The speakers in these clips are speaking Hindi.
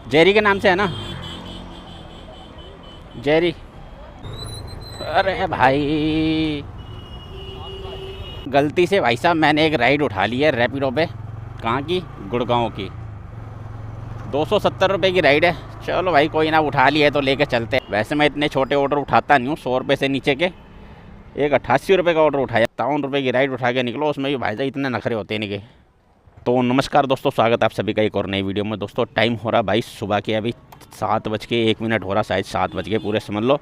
जेरी के नाम से है ना? जेरी। अरे भाई गलती से भाई साहब मैंने एक राइड उठा ली है रैपिडो पे। कहाँ की? गुड़गांव की। 270 रुपये की राइड है। चलो भाई कोई ना, उठा ली है तो लेके चलते हैं। वैसे मैं इतने छोटे ऑर्डर उठाता नहीं हूँ, 100 रुपये से नीचे के। एक 88 रुपये का ऑर्डर उठाया, 57 रुपये की राइड उठा के निकलो, उसमें भी भाई साहब इतने नखरे होते नहीं के। तो नमस्कार दोस्तों, स्वागत है आप सभी का एक और नई वीडियो में। दोस्तों टाइम हो रहा भाई सुबह के, अभी 7:01 हो रहा, शायद 7 बज के पूरे समझ लो।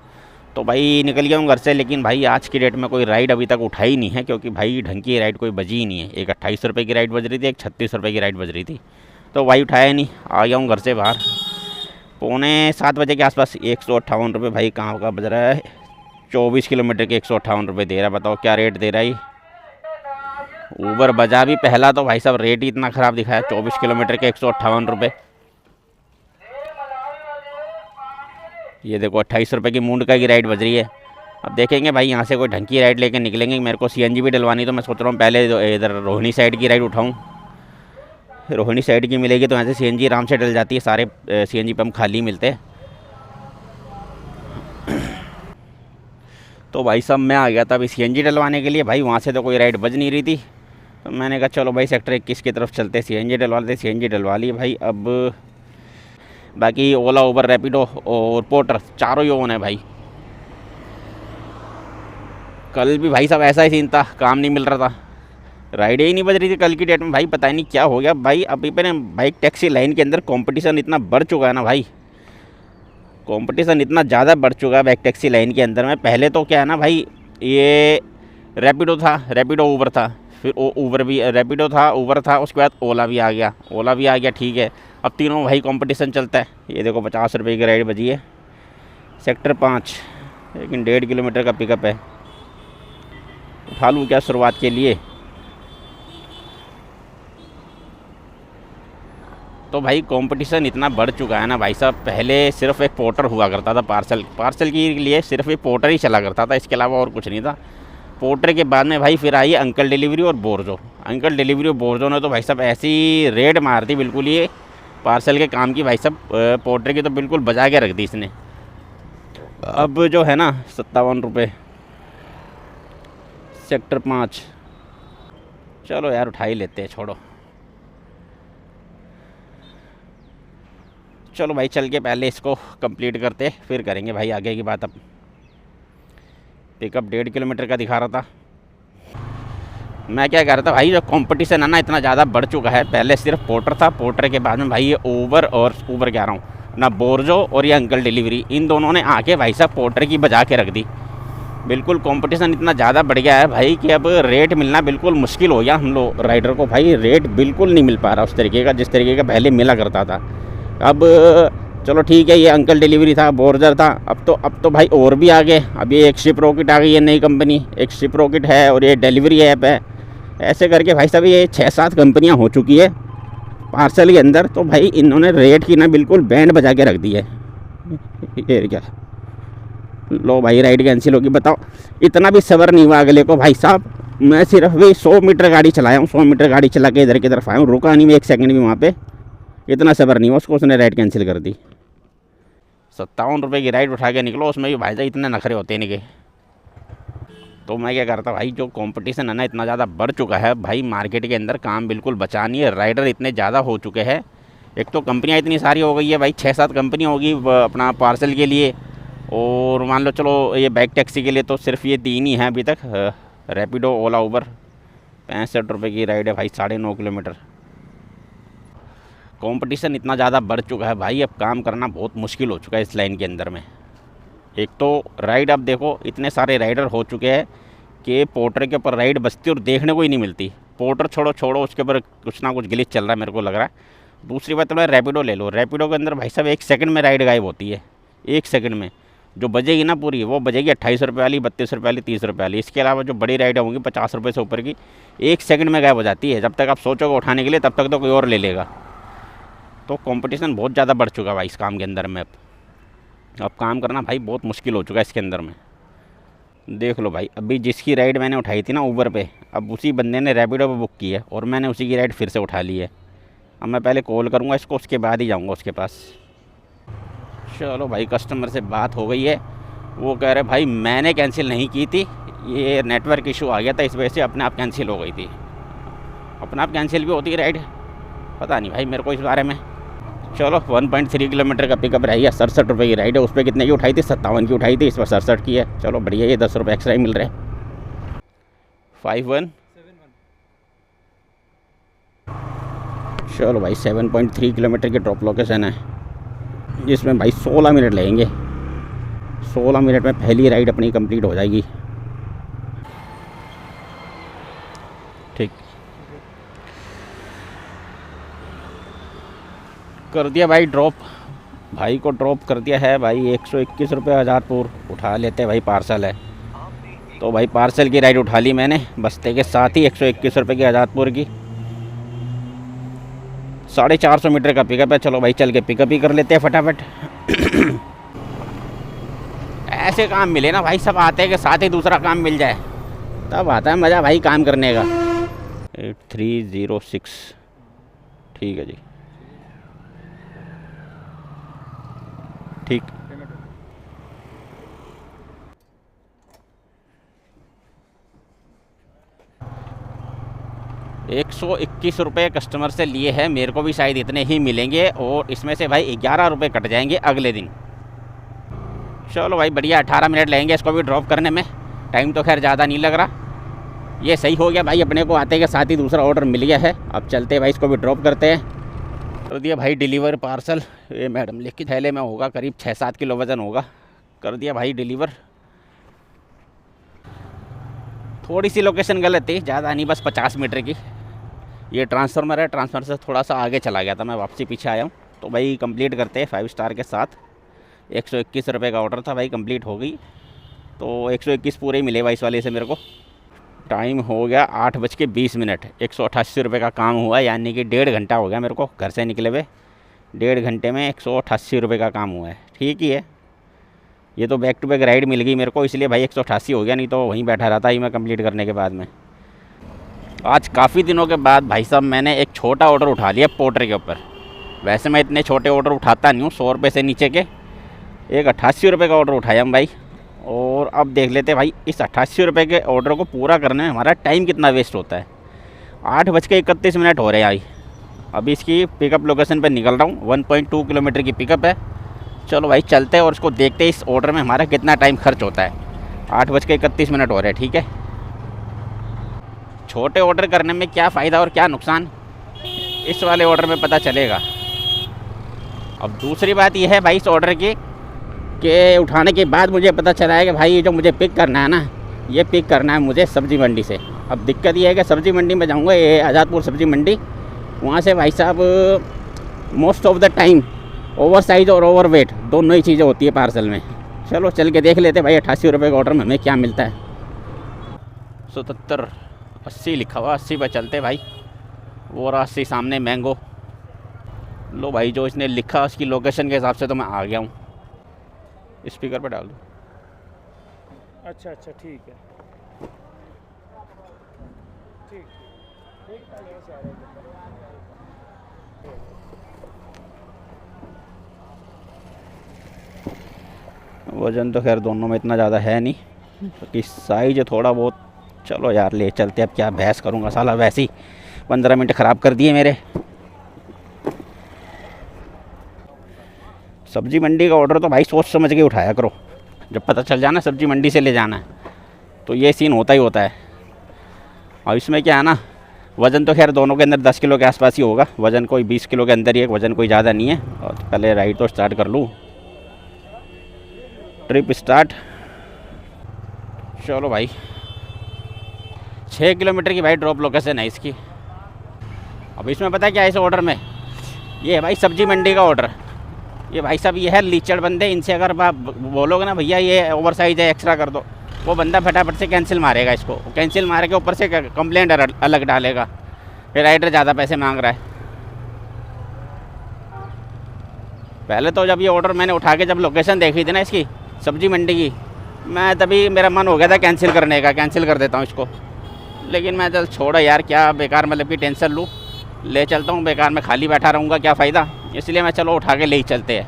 तो भाई निकल गया हूँ घर से, लेकिन भाई आज की डेट में कोई राइड अभी तक उठाई नहीं है, क्योंकि भाई ढंग की राइड कोई बजी ही नहीं है। एक 28 रुपये की राइड बज रही थी, एक 36 रुपये की राइड बज रही थी, तो भाई उठाया नहीं। आ गया हूँ घर से बाहर 7:45 के आसपास। 158 रुपये भाई कहाँ का बज रहा है? 24 किलोमीटर के 158 रुपये दे रहा है। बताओ क्या रेट दे रहा है। ऊबर बजा भी पहला तो भाई साहब रेट ही इतना ख़राब दिखाया, 24 किलोमीटर के 158 रुपये। ये देखो 28 रुपये की मूंड का की राइड बज रही है। अब देखेंगे भाई, यहाँ से कोई ढंग की राइड लेके निकलेंगे। मेरे को सीएनजी भी डलवानी, तो मैं सोच रहा हूँ पहले इधर रोहिणी साइड की राइड उठाऊँ। रोहिणी साइड की मिलेगी तो यहाँ से सीएनजी आराम से डल जाती है, सारे सीएनजी पंप खाली मिलते हैं। तो भाई साहब मैं आ गया था अभी सीएनजी डलवाने के लिए। भाई वहाँ से तो कोई राइड बज नहीं रही थी, तो मैंने कहा चलो भाई सेक्टर 21 की तरफ चलते, सीएनजी डलवा लेते। सीएनजी डलवा ली भाई। अब बाकी ओला, उबर, रैपिडो और पोर्टर चारों ही ओन है भाई। कल भी भाई साहब ऐसा ही सीन था, काम नहीं मिल रहा था, राइड ही नहीं बज रही थी कल की डेट में। भाई पता ही नहीं क्या हो गया भाई। अभी पे बाइक टैक्सी लाइन के अंदर कंपटीशन इतना बढ़ चुका है ना भाई, कंपटीशन इतना ज़्यादा बढ़ चुका है बाइक टैक्सी लाइन के अंदर में। पहले तो क्या है ना भाई, ये रैपिडो था, रैपिडो उबर था, फिर उबर भी, रैपिडो था, उबर था, उसके बाद ओला भी आ गया, ओला भी आ गया, ठीक है। अब तीनों भाई कंपटीशन चलता है। ये देखो 50 रुपये की राइड बजी है, सेक्टर 5, लेकिन 1.5 किलोमीटर का पिकअप है। उठा लूँ क्या शुरुआत के लिए? तो भाई कंपटीशन इतना बढ़ चुका है ना भाई साहब। पहले सिर्फ एक पोर्टर हुआ करता था, पार्सल के लिए सिर्फ एक पोर्टर ही चला करता था, इसके अलावा और कुछ नहीं था। पोर्टर के बाद में भाई फिर आई अंकल डिलीवरी और बोर्जो। अंकल डिलीवरी और बोर्जो ने तो भाई साहब ऐसी रेड मार दी बिल्कुल, ये पार्सल के काम की भाई साहब, पोर्टर की तो बिल्कुल बजा के रख दी इसने। अब जो है ना 57 रुपये, सेक्टर 5। चलो यार उठा ही लेते हैं, छोड़ो। चलो भाई चल के पहले इसको कंप्लीट करते, फिर करेंगे भाई आगे की बात। अब पिकअप 1.5 किलोमीटर का दिखा रहा था। मैं क्या कह रहा था भाई, जो कंपटीशन है ना इतना ज़्यादा बढ़ चुका है। पहले सिर्फ पोर्टर था, पोर्टर के बाद में भाई ये उबर, और उबर कह रहा हूँ ना, बोर्जो और ये अंकल डिलीवरी, इन दोनों ने आके भाई साहब पोर्टर की बजा के रख दी। बिल्कुल कंपटीशन इतना ज़्यादा बढ़ गया है भाई कि अब रेट मिलना बिल्कुल मुश्किल हो गया हम लोग राइडर को। भाई रेट बिल्कुल नहीं मिल पा रहा उस तरीके का जिस तरीके का पहले मिला करता था। अब चलो ठीक है, ये अंकल डिलीवरी था, बोर्जर था, अब तो भाई और भी आ गए। अब ये एक शिप रॉकेट आ गई है नई कंपनी, एक शिप रॉकेट है और ये डिलीवरी ऐप है। ऐसे करके भाई साहब ये 6-7 कंपनियां हो चुकी है पार्सल के अंदर। तो भाई इन्होंने रेट की ना बिल्कुल बैंड बजा के रख दी है। ये क्या, लो भाई राइड कैंसिल होगी। बताओ, इतना भी सब्र नहीं हुआ अगले को भाई साहब। मैं सिर्फ भी 100 मीटर गाड़ी चलाया हूँ, 100 मीटर गाड़ी चला के इधर की तरफ आया हूँ, रुका नहीं मैं एक सेकंड भी वहाँ पे। इतना सब्र नहीं हुआ उसको, उसने राइड कैंसिल कर दी। 57 रुपये की राइड उठा के निकलो, उसमें भी भाई साहब इतने नखरे होते नहीं के। तो मैं क्या करता भाई, जो कंपटीशन है ना इतना ज़्यादा बढ़ चुका है भाई, मार्केट के अंदर काम बिल्कुल बचा नहीं है। राइडर इतने ज़्यादा हो चुके हैं, एक तो कंपनियाँ इतनी सारी हो गई है भाई, 6-7 कंपनियाँ होगी अपना पार्सल के लिए। और मान लो चलो ये बाइक टैक्सी के लिए तो सिर्फ ये 3 ही हैं अभी तक, रैपिडो, ओला, उबर। 65 रुपये की राइड है भाई, 9.5 किलोमीटर। कंपटीशन इतना ज़्यादा बढ़ चुका है भाई, अब काम करना बहुत मुश्किल हो चुका है इस लाइन के अंदर में। एक तो राइड, अब देखो इतने सारे राइडर हो चुके हैं कि पोर्टर के ऊपर राइड बचती और देखने को ही नहीं मिलती। पोर्टर छोड़ो उसके ऊपर कुछ ना कुछ ग्लिच चल रहा है मेरे को लग रहा है। दूसरी बात तो रैपिडो ले लो, रैपिडो के अंदर भाई साहब 1 सेकंड में राइड गायब होती है। 1 सेकंड में जो बजेगी ना पूरी, वो बजेगी 28 रुपये वाली, 32 रुपये वाली, 30 रुपये वाली। इसके अलावा जो बड़ी राइडें होंगी 50 रुपये से ऊपर की, 1 सेकंड में गायब हो जाती है। जब तक आप सोचोगे उठाने के लिए, तब तक तो कोई और ले लेगा। तो कंपटीशन बहुत ज़्यादा बढ़ चुका भाई इस काम के अंदर में। अब काम करना भाई बहुत मुश्किल हो चुका है इसके अंदर में। देख लो भाई, अभी जिसकी राइड मैंने उठाई थी ना उबर पे, अब उसी बंदे ने रैपिडो पे बुक की है और मैंने उसी की राइड फिर से उठा ली है। अब मैं पहले कॉल करूँगा इसको, उसके बाद ही जाऊँगा उसके पास। चलो भाई, कस्टमर से बात हो गई है। वो कह रहे भाई मैंने कैंसिल नहीं की थी, ये नेटवर्क इशू आ गया था, इस वजह से अपने आप कैंसिल हो गई थी। अपने आप कैंसिल भी होती है राइड, पता नहीं भाई मेरे को इस बारे में। चलो 1.3 किलोमीटर का पिकअप रही, 67 रुपये की राइड है। उस पर कितने की उठाई थी? 57 की उठाई थी, इस पर 67 की है। चलो बढ़िया, ये 10 रुपये एक्स्ट्रा ही मिल रहे हैं। 5171। चलो भाई 7.3 किलोमीटर की ड्रॉप लोकेशन है, जिसमें भाई 16 मिनट लगेंगे। 16 मिनट में पहली राइड अपनी कंप्लीट हो जाएगी। ठीक, कर दिया भाई ड्रॉप। भाई को ड्रॉप कर दिया है भाई। 121 रुपये आज़ादपुर उठा लेते भाई, पार्सल है तो भाई पार्सल की राइड उठा ली मैंने बस्ते के साथ ही। 121 रुपये की आज़ादपुर की, 450 मीटर का पिकअप है। चलो भाई चल के पिकअप ही कर लेते हैं फटाफट। ऐसे काम मिले ना भाई, सब आते हैं कि साथ ही दूसरा काम मिल जाए, तब आता है मज़ा भाई काम करने का। 8306, ठीक है जी, ठीक। ₹121 कस्टमर से लिए हैं, मेरे को भी शायद इतने ही मिलेंगे और इसमें से भाई 11 रुपये कट जाएंगे अगले दिन। चलो भाई बढ़िया, 18 मिनट लगेंगे इसको भी ड्रॉप करने में। टाइम तो खैर ज़्यादा नहीं लग रहा। ये सही हो गया भाई, अपने को आते के साथ ही दूसरा ऑर्डर मिल गया है। अब चलते हैं भाई, इसको भी ड्रॉप करते हैं। कर दिया भाई डिलीवर पार्सल। ये मैडम लिख के थैले में होगा, करीब 6-7 किलो वज़न होगा। कर दिया भाई डिलीवर। थोड़ी सी लोकेशन गलत थी, ज़्यादा नहीं, बस 50 मीटर की। ये ट्रांसफार्मर है, ट्रांसफार्मर से थोड़ा सा आगे चला गया था, मैं वापसी पीछे आया हूँ। तो भाई कंप्लीट करते हैं 5 स्टार के साथ। 121 रुपये का ऑर्डर था भाई, कंप्लीट हो गई। तो 121 पूरे ही मिले भाई इस वाले से मेरे को। टाइम हो गया 8:20। 188 रुपये का काम हुआ, यानी कि 1.5 घंटा हो गया मेरे को घर से निकले हुए। 1.5 घंटे में 188 रुपये का काम हुआ है, ठीक ही है। ये तो बैक टू बैक राइड मिल गई मेरे को, इसलिए भाई 188 हो गया, नहीं तो वहीं बैठा रहता ही मैं कंप्लीट करने के बाद में। आज काफ़ी दिनों के बाद भाई साहब मैंने एक छोटा ऑर्डर उठा लिया पोर्टर के ऊपर। वैसे मैं इतने छोटे ऑर्डर उठाता नहीं हूँ, 100 रुपये से नीचे के। एक 88 रुपये का ऑर्डर उठाया हम भाई। और अब देख लेते भाई इस 88 रुपये के ऑर्डर को पूरा करने में हमारा टाइम कितना वेस्ट होता है। 8:31 हो रहे हैं भाई। अभी इसकी पिकअप लोकेशन पर निकल रहा हूँ। 1.2 किलोमीटर की पिकअप है। चलो भाई चलते हैं और इसको देखते हैं इस ऑर्डर में हमारा कितना टाइम खर्च होता है। 8:31 हो रहे हैं, ठीक है। छोटे ऑर्डर करने में क्या फ़ायदा और क्या नुकसान, इस वाले ऑर्डर में पता चलेगा। अब दूसरी बात यह है भाई इस ऑर्डर की कि उठाने के बाद मुझे पता चला है कि भाई ये जो मुझे पिक करना है ना, ये पिक करना है मुझे सब्ज़ी मंडी से। अब दिक्कत ये है कि सब्ज़ी मंडी में जाऊँगा, ये आज़ादपुर सब्ज़ी मंडी, वहाँ से भाई साहब most of the time over size और ओवर वेट दोनों ही चीज़ें होती है पार्सल में। चलो चल के देख लेते भाई 88 रुपये का ऑर्डर में हमें क्या मिलता है। 7780 लिखा हुआ, 80 पर चलते भाई। वो रहा 80 सामने मैंगो। लो भाई जो इसने लिखा उसकी लोकेशन के हिसाब से तो मैं आ गया हूँ। स्पीकर पे डाल दो। अच्छा ठीक है, ठीक। वज़न तो खैर दोनों में इतना ज़्यादा है नहीं, क्योंकि साइज थोड़ा बहुत। चलो यार ले चलते, अब क्या बहस करूँगा, साला वैसे ही 15 मिनट ख़राब कर दिए मेरे। सब्ज़ी मंडी का ऑर्डर तो भाई सोच समझ के उठाया करो, जब पता चल जाना सब्ज़ी मंडी से ले जाना है तो ये सीन होता ही होता है। और इसमें क्या है ना, वज़न तो खैर दोनों के अंदर 10 किलो के आसपास ही होगा। वज़न कोई 20 किलो के अंदर ही है, वज़न कोई ज़्यादा नहीं है। और पहले राइड तो स्टार्ट कर लूँ, ट्रिप स्टार्ट। चलो भाई 6 किलोमीटर की भाई ड्रॉप लोकेशन है इसकी। अब इसमें पता है क्या है इस ऑर्डर में, ये है भाई सब्ज़ी मंडी का ऑर्डर। ये भाई साहब ये है लीचड़ बंदे, इनसे अगर आप बोलोगे ना भैया ये ओवर साइज़ है एक्स्ट्रा कर दो, वो बंदा फटाफट से कैंसिल मारेगा इसको। कैंसिल मार के ऊपर से कंप्लेंट अलग डालेगा, फिर राइडर ज़्यादा पैसे मांग रहा है। पहले तो जब ये ऑर्डर मैंने उठा के जब लोकेशन देखी थी ना इसकी सब्ज़ी मंडी की, मैं तभी मेरा मन हो गया था कैंसिल करने का, कैंसिल कर देता हूँ इसको। लेकिन मैं चल छोड़ा यार, क्या बेकार मतलब कि टेंशन लूँ, ले चलता हूँ। बेकार में खाली बैठा रहूँगा, क्या फ़ायदा, इसलिए मैं चलो उठा के ले ही चलते हैं।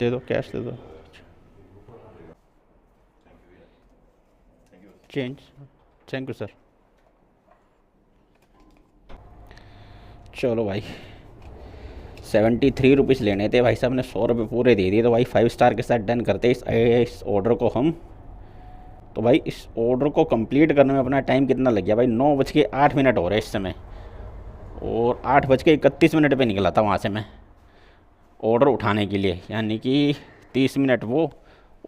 दे दो, कैश दे दो। Change, thank you sir. चलो भाई 73 रुपीज़ लेने थे, भाई साहब ने 100 रुपये पूरे दे दिए। तो भाई 5 स्टार के साथ डन करते इस ऑर्डर को हम। तो भाई इस ऑर्डर को कंप्लीट करने में अपना टाइम कितना लग गया भाई, 9:08 हो रहे हैं इस समय, और 8:31 पे निकला था वहाँ से मैं ऑर्डर उठाने के लिए, यानी कि 30 मिनट वो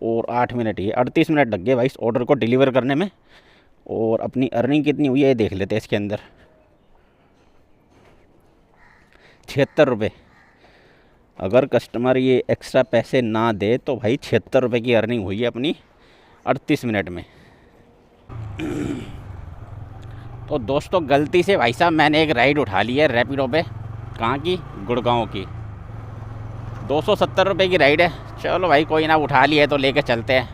और 8 मिनट ये, 38 मिनट लग गए भाई इस ऑर्डर को डिलीवर करने में। और अपनी अर्निंग कितनी हुई है ये देख लेते हैं इसके अंदर। 76 रुपये। अगर कस्टमर ये एक्स्ट्रा पैसे ना दे तो भाई 76 रुपये की अर्निंग हुई है अपनी 38 मिनट में। तो दोस्तों गलती से भाई साहब मैंने एक राइड उठा ली है रैपिडो पे। कहाँ की? गुड़गांव की। 270 रुपये की राइड है। चलो भाई कोई ना, उठा लिया है तो लेके चलते हैं।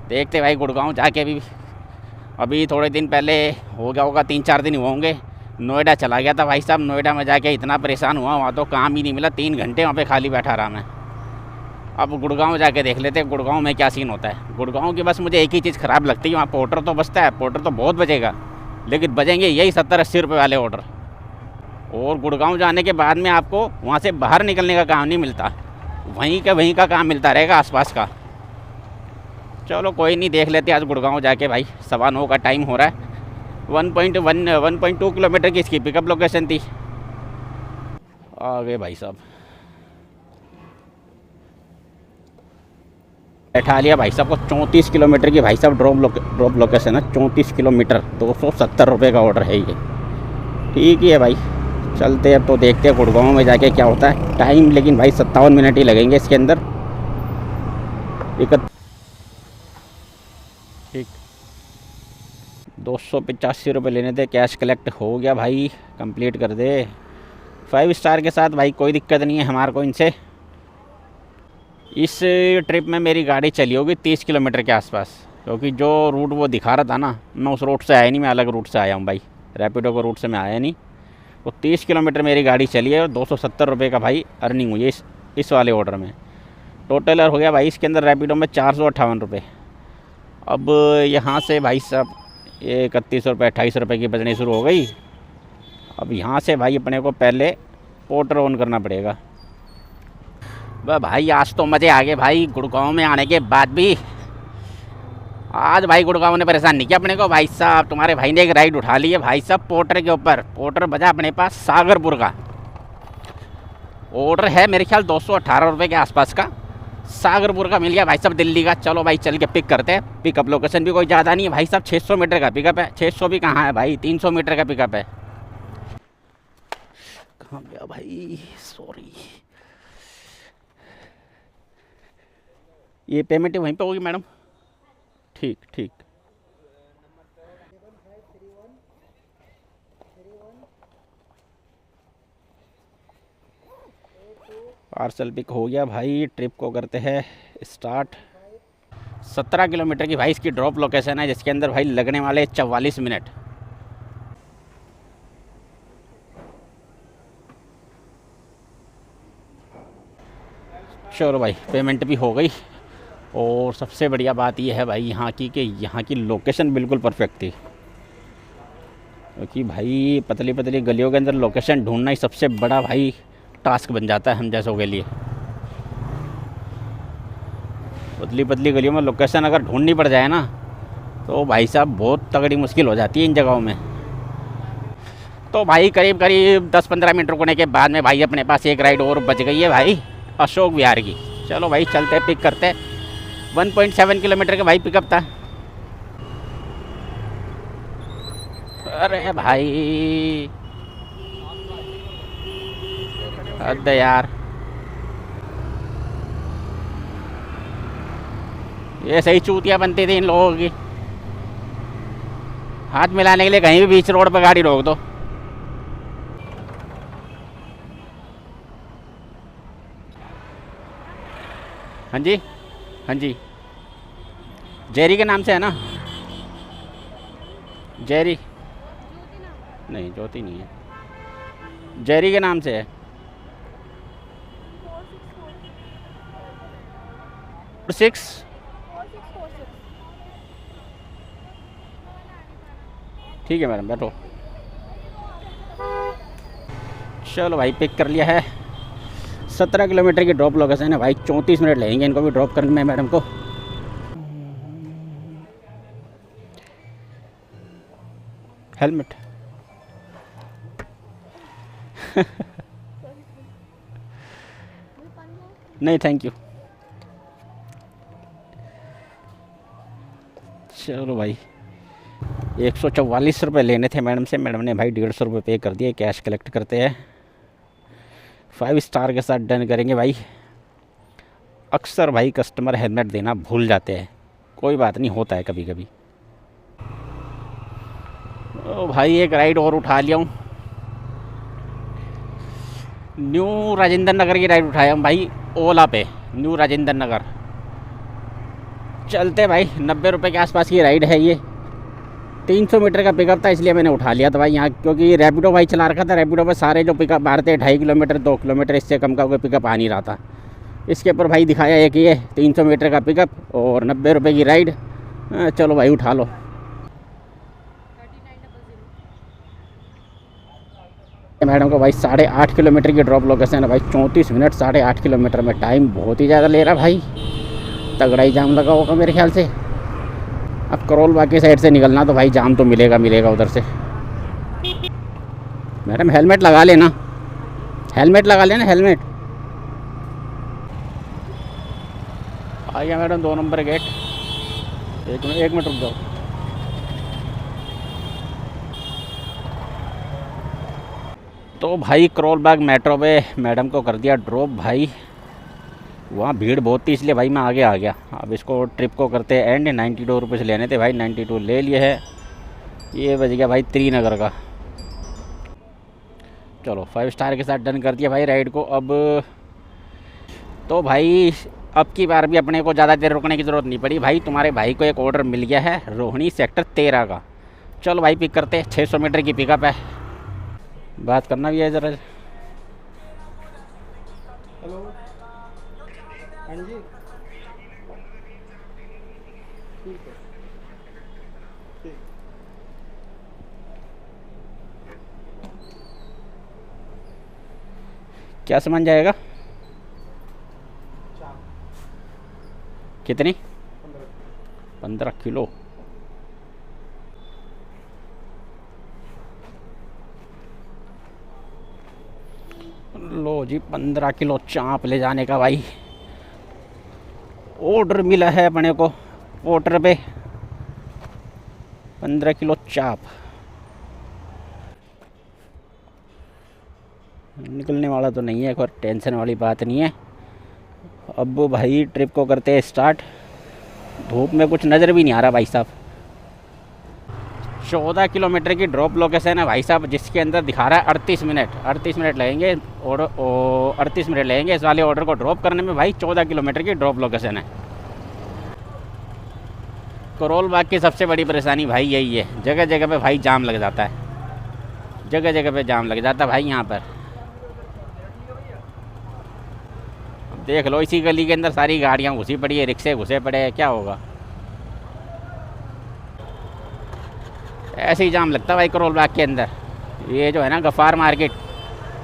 देखते भाई गुड़गांव जाके भी, अभी थोड़े दिन पहले हो गया होगा, 3-4 दिन हुए होंगे, नोएडा चला गया था भाई साहब। नोएडा में जाके इतना परेशान हुआ, वहाँ तो काम ही नहीं मिला, 3 घंटे वहाँ पे खाली बैठा रहा मैं। अब गुड़गांव जाके देख लेते हैं गुड़गांव में क्या सीन होता है। गुड़गांव की बस मुझे एक ही चीज़ ख़राब लगती है, वहाँ पोर्टर तो बचता है, पोर्टर तो बहुत बचेगा, लेकिन बचेंगे यही 70-80 रुपये वाले ऑर्डर। और गुड़गांव जाने के बाद में आपको वहाँ से बाहर निकलने का काम नहीं मिलता, वहीं का काम मिलता रहेगा आसपास का। चलो कोई नहीं, देख लेते आज गुड़गांव जाके भाई। 9:15 का टाइम हो रहा है। 1.2 किलोमीटर की इसकी पिकअप लोकेशन थी। आ गए भाई साहब, बैठा लिया भाई साहब को। 34 किलोमीटर की भाई साहब ड्रॉप लोकेशन है, 34 किलोमीटर, 270 रुपये का ऑर्डर है ये। ठीक ही है भाई, चलते हैं। अब तो देखते हैं गुड़गांव में जाके क्या होता है। टाइम लेकिन भाई 57 मिनट ही लगेंगे इसके अंदर। ठीक, 285 रुपये लेने थे, कैश कलेक्ट हो गया भाई, कंप्लीट कर दे। 5 स्टार के साथ भाई, कोई दिक्कत नहीं है हमारे को इनसे। इस ट्रिप में मेरी गाड़ी चली होगी 30 किलोमीटर के आसपास, क्योंकि जो रूट वो दिखा रहा था ना, मैं उस रूट से आया नहीं, मैं अलग रूट से आया हूँ भाई, रैपिडो के रूट से मैं आया नहीं। तो 30 किलोमीटर मेरी गाड़ी चली है और 270 रुपये का भाई अर्निंग हुई है इस वाले ऑर्डर में। टोटल हो गया भाई इसके अंदर रैपिडो में 458 रुपये। अब यहाँ से भाई साहब ये 31 रुपये 28 रुपये की बचनी शुरू हो गई। अब यहाँ से भाई अपने को पहले पोर्टर ऑन करना पड़ेगा। वह भाई आज तो मज़े आ गए भाई गुड़गांव में आने के बाद भी। आज भाई गुड़गांव ने परेशान नहीं किया अपने को भाई साहब। तुम्हारे भाई ने एक राइड उठा ली है भाई साहब पोर्टर के ऊपर। पोर्टर बजा अपने पास सागरपुर का। ऑर्डर है मेरे ख्याल 218 रुपये के आसपास का। सागरपुर का मिल गया भाई साहब दिल्ली का। चलो भाई चल के पिक करते हैं। पिकअप लोकेशन भी कोई ज़्यादा नहीं है भाई साहब, 600 मीटर का पिकअप है। 600 भी कहाँ है भाई, 300 मीटर का पिकअप है। कहाँ गया भाई, सॉरी। ये पेमेंट वहीं पे होगी मैडम? ठीक ठीक। पार्सल पिक हो गया भाई। ट्रिप को करते हैं स्टार्ट। 17 किलोमीटर की भाई इसकी ड्रॉप लोकेशन है, जिसके अंदर भाई लगने वाले 44 मिनट। चलो भाई पेमेंट भी हो गई। और सबसे बढ़िया बात यह है भाई यहाँ की, कि यहाँ की लोकेशन बिल्कुल परफेक्ट थी। क्योंकि भाई पतली पतली गलियों के अंदर लोकेशन ढूंढना ही सबसे बड़ा भाई टास्क बन जाता है हम जैसों के लिए। पतली पतली गलियों में लोकेशन अगर ढूंढनी पड़ जाए ना, तो भाई साहब बहुत तगड़ी मुश्किल हो जाती है इन जगहों में। तो भाई करीब करीब 10-15 मिनट रुकने के बाद में भाई अपने पास एक राइड और बच गई है भाई अशोक विहार की। चलो भाई चलते पिक करते। 1.7 किलोमीटर का भाई पिकअप था। अरे भाई हद यार, ये सही चूतिया बनती थी इन लोगों की। हाथ मिलाने के लिए कहीं भी बीच रोड पर गाड़ी रोक दो। हाँ जी, हाँ जी, जेरी के नाम से है ना? जेरी नहीं, ज्योति नहीं है, जेरी के नाम से है। 46। ठीक है मैडम, बैठो। चलो भाई, पिक कर लिया है। 17 किलोमीटर की ड्रॉप लोकेशन है भाई। 34 मिनट लगेंगे इनको भी ड्रॉप करने में मैडम को। हेलमेट नहीं, थैंक यू। चलो भाई, 144 रुपये लेने थे मैडम से। मैडम ने भाई 150 रुपये पे कर दिए। कैश कलेक्ट करते हैं। 5 स्टार के साथ डन करेंगे भाई। अक्सर भाई कस्टमर हेलमेट देना भूल जाते हैं, कोई बात नहीं, होता है कभी कभी। ओ भाई, एक राइड और उठा लिया हूँ। न्यू राजेंद्र नगर की राइड उठाया हूँ भाई, ओला पे। न्यू राजेंद्र नगर चलते भाई। 90 रुपये के आसपास की राइड है ये। 300 मीटर का पिकअप था, इसलिए मैंने उठा लिया था भाई यहाँ, क्योंकि रैपिडो भाई चला रखा था। रैपिडो पर सारे जो पिकअप मारते हैं 2.5 किलोमीटर 2 किलोमीटर, इससे कम का कोई पिकअप आ नहीं रहा था। इसके ऊपर भाई दिखाया है कि ये 300 मीटर का पिकअप और 90 रुपये की राइड। चलो भाई, उठा लो। मैडम को भाई 8.5 किलोमीटर की ड्रॉप लोकेशन है भाई। 34 मिनट 8.5 किलोमीटर में। टाइम बहुत ही ज़्यादा ले रहा भाई। तगड़ा ही जाम लगा होगा मेरे ख्याल से। अब करोल बाग की साइड से निकलना तो भाई जाम तो मिलेगा उधर से। मैडम हेलमेट लगा लेना, हेलमेट लगा लेना, हेलमेट। आ गया मैडम 2 नंबर गेट। एक मिनट रुक जाओ। तो भाई करोल बाग मेट्रो पे मैडम को कर दिया ड्रॉप भाई। वहाँ भीड़ बहुत थी, इसलिए भाई मैं आगे आ गया। अब इसको ट्रिप को करते हैं एंड। 92 रुपये लेने थे भाई, 92 ले लिए है। ये बज गया भाई त्रिनगर का। चलो 5 स्टार के साथ डन कर दिया भाई राइड को। अब तो भाई अब की बार भी अपने को ज़्यादा देर रुकने की ज़रूरत नहीं पड़ी भाई। तुम्हारे भाई को एक ऑर्डर मिल गया है रोहिणी सेक्टर 13 का। चलो भाई, पिक करते हैं। 600 मीटर की पिकअप है। बात करना भी है ज़रा। हेलो, हाँ जी, ठीक है, ठीक। क्या सामान जाएगा? कितनी? 15 किलो। लो जी, 15 किलो चाँप ले जाने का भाई ऑर्डर मिला है अपने को पोर्टर पे। 15 किलो चाँप निकलने वाला तो नहीं है, कोई टेंशन वाली बात नहीं है। अब भाई ट्रिप को करते हैं स्टार्ट। धूप में कुछ नज़र भी नहीं आ रहा भाई साहब। 14 किलोमीटर की ड्रॉप लोकेशन है भाई साहब, जिसके अंदर दिखा रहा है 38 मिनट। 38 मिनट लगेंगे और 38 मिनट लगेंगे इस वाले ऑर्डर को ड्रॉप करने में भाई। 14 किलोमीटर की ड्रॉप लोकेशन है। करोल बाग की सबसे बड़ी परेशानी भाई यही है, जगह जगह पे भाई जाम लग जाता है। जगह जगह पे जाम लग जाता है भाई यहाँ पर। देख लो, इसी गली के अंदर सारी गाड़ियाँ घुसी पड़ी है, रिक्शे घुसे पड़े हैं, क्या होगा? ऐसे ही जाम लगता है भाई करोल बाग के अंदर। ये जो है ना गफ़ार मार्केट,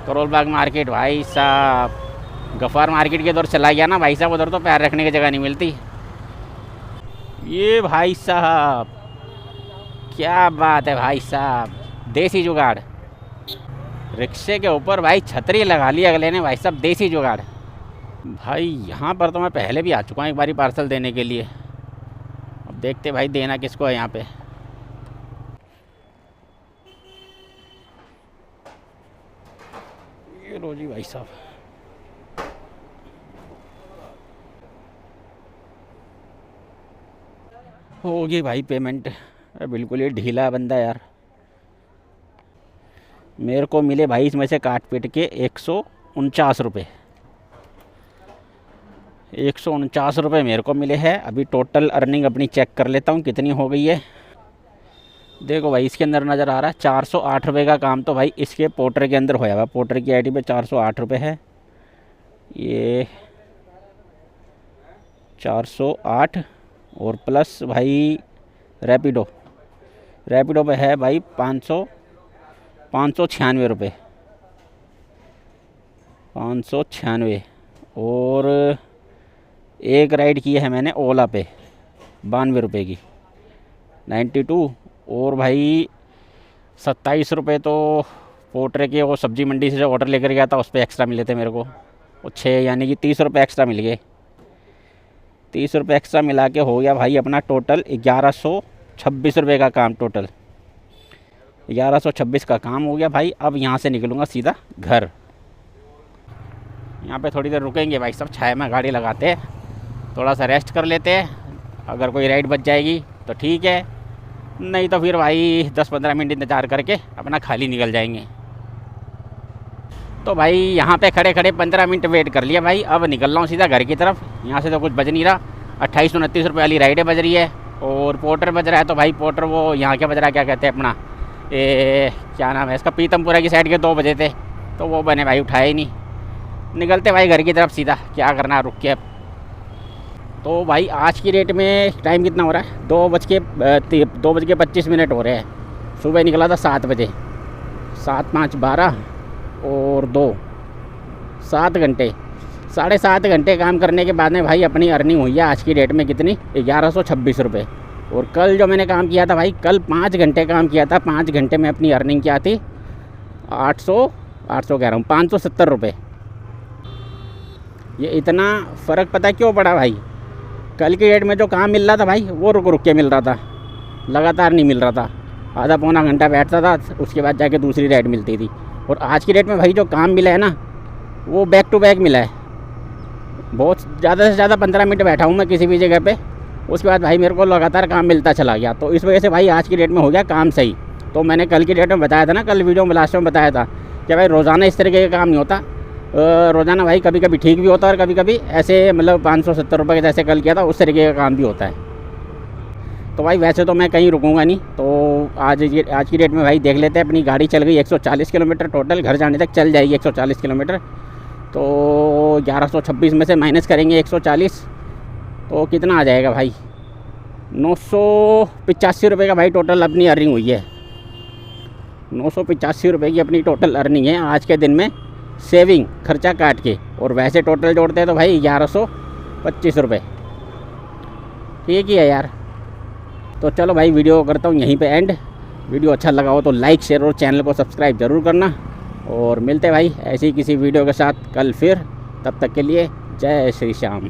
करोल बाग मार्केट भाई साहब, गफ़ार मार्केट के उधर चला गया ना भाई साहब, उधर तो पैर रखने की जगह नहीं मिलती। ये भाई साहब क्या बात है भाई साहब, देसी जुगाड़। रिक्शे के ऊपर भाई छतरी लगा ली अगले ने भाई साहब, देसी जुगाड़। भाई यहाँ पर तो मैं पहले भी आ चुका हूँ एक बारी पार्सल देने के लिए। अब देखते भाई देना किसको है यहाँ पे। ये लो जी भाई साहब, होगी भाई पेमेंट। बिल्कुल ही ढीला है बंदा यार। मेरे को मिले भाई इसमें से काट पीट के 149 रुपये। 149 रुपये मेरे को मिले हैं। अभी टोटल अर्निंग अपनी चेक कर लेता हूँ कितनी हो गई है। देखो भाई, इसके अंदर नज़र आ रहा है 408 रुपये का काम तो भाई इसके पोर्टर के अंदर होया हुआ। पोर्टर की आईडी पे 408 रुपये है। ये 408 और प्लस भाई रैपिडो पे है भाई 596 रुपये, 596। और एक राइड की है मैंने ओला पे 92 रुपये की, 92। और भाई 27 रुपये तो पोटरे के वो सब्जी मंडी से जो ऑर्डर लेकर गया था उस पर एक्स्ट्रा मिले थे मेरे को, वो 6 यानी कि 30 रुपये एक्स्ट्रा मिल गए। 30 रुपये एक्स्ट्रा मिला के हो गया भाई अपना टोटल 1126 रुपये का काम, टोटल 1126 का काम हो गया भाई। अब यहाँ से निकलूँगा सीधा घर। यहाँ पे थोड़ी देर रुकेंगे भाई, सब छाया में गाड़ी लगाते हैं, थोड़ा सा रेस्ट कर लेते हैं। अगर कोई राइड बच जाएगी तो ठीक है, नहीं तो फिर भाई 10-15 मिनट इंतज़ार करके अपना खाली निकल जाएंगे। तो भाई यहाँ पे खड़े खड़े 15 मिनट वेट कर लिया भाई। अब निकल रहा हूँ सीधा घर की तरफ। यहाँ से तो कुछ बज नहीं रहा। 28-29 रुपये वाली राइडें बज रही है और पोर्टर बज रहा है। तो भाई पोर्टर वो यहाँ क्या बज रहा है, क्या कहते हैं अपना, क्या नाम है इसका, पीतमपुरा की साइड के 2 बजे थे, तो वो बने भाई उठाए ही नहीं। निकलते भाई घर की तरफ सीधा, क्या करना रुक के अब। तो भाई आज की डेट में टाइम कितना हो रहा है, 2:25 हो रहे हैं। सुबह निकला था 7 बजे, 7 5 12 और 2 7 घंटे, 7.5 घंटे काम करने के बाद में भाई अपनी अर्निंग हुई है आज की डेट में कितनी, 1126 रुपये। और कल जो मैंने काम किया था भाई, कल 5 घंटे काम किया था, 5 घंटे में अपनी अर्निंग क्या थी, 800 कह रहा हूँ, 570 रुपये। ये इतना फ़र्क पता क्यों पड़ा भाई, कल की डेट में जो काम मिल रहा था भाई वो रुक के मिल रहा था, लगातार नहीं मिल रहा था। आधा पौना घंटा बैठता था, उसके बाद जाके दूसरी राइड मिलती थी। और आज की डेट में भाई जो काम मिला है ना, वो बैक टू बैक मिला है। बहुत ज़्यादा से ज़्यादा 15 मिनट बैठा हूँ मैं किसी भी जगह पे, उसके बाद भाई मेरे को लगातार काम मिलता चला गया। तो इस वजह से भाई आज की डेट में हो गया काम सही। तो मैंने कल की डेट में बताया था ना, कल वीडियो में लास्ट में बताया था कि भाई रोज़ाना इस तरीके का काम नहीं होता। रोज़ाना भाई कभी कभी ठीक भी होता है और कभी कभी ऐसे मतलब 570 रुपये जैसे कल किया था उस तरीके का काम भी होता है। तो भाई वैसे तो मैं कहीं रुकूंगा नहीं। तो आज की डेट में भाई देख लेते हैं, अपनी गाड़ी चल गई 140 किलोमीटर टोटल, घर जाने तक चल जाएगी 140 किलोमीटर। तो 1126 में से माइनस करेंगे 140 तो कितना आ जाएगा भाई, 985 रुपये का भाई टोटल अपनी अर्निंग हुई है। 985 रुपये की अपनी टोटल अर्निंग है आज के दिन में, सेविंग खर्चा काट के। और वैसे टोटल जोड़ते हैं तो भाई 1125 रुपये। ठीक ही है यार। तो चलो भाई वीडियो करता हूँ यहीं पे एंड। वीडियो अच्छा लगा हो तो लाइक शेयर और चैनल को सब्सक्राइब ज़रूर करना। और मिलते भाई ऐसी किसी वीडियो के साथ कल फिर, तब तक के लिए जय श्री श्याम।